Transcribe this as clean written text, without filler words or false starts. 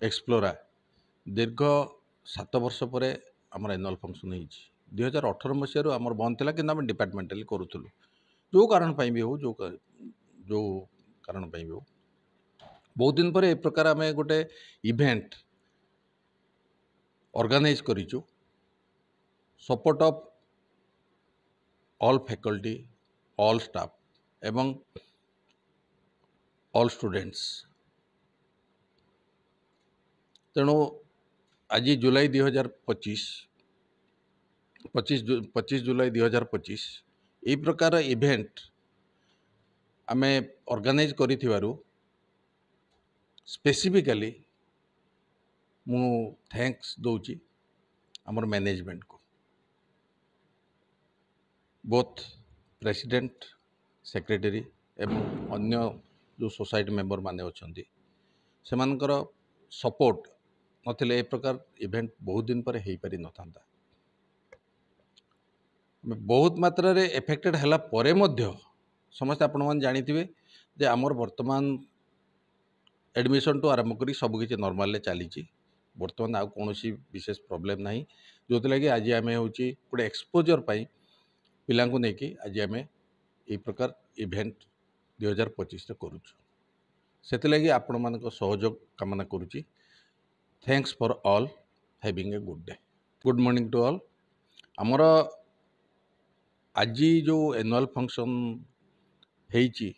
explorer दीर्घ 7 वर्ष पर आम एनुअल फंक्शन हो 2018 मसीह आम बंद था कि डिपार्टमेंटाली करूँ जो कारण भी हो जो कारण भी हो बहुत दिन पर ए प्रकार आम गोटे इवेंट ऑर्गेनाइज करिचु support of all faculty all staff एवं ऑल स्टूडेंट्स तेणु आज जुलाई 2025 25 जुलाई 2025 यही प्रकार इवेंट आमे ऑर्गेनाइज करिथिबारु स्पेसिफिकली मु थैंक्स दौची आमर मैनेजमेंट को बोथ प्रेसिडेंट सेक्रेटरी एवं अन्य जो सोसाइटी मेंबर माने अछंती सेमानकर सपोर्ट नथिले ए प्रकार इवेंट बहुत दिन पर हेई पारि नथांता बहुत मात्रा रे एफेक्टेड हला परे मध्य समस्त आपण मान जानिथिबे जे आमर वर्तमान एडमिशन टू आरंभ करी सबकि नॉर्मल चली बर्तमान आउ कौन विशेष प्रोब्लेम ना जो लगे आज आम हूँ गोटे एक्सपोजर पाई पिला नहीं आज आम ये प्रकार इवेंट 2025 करुचु से लगी आपण मान सहयोग कामना करुच्ची thanks for all having a good day good morning to all आमर आज जो एनुअल फंक्शन हेची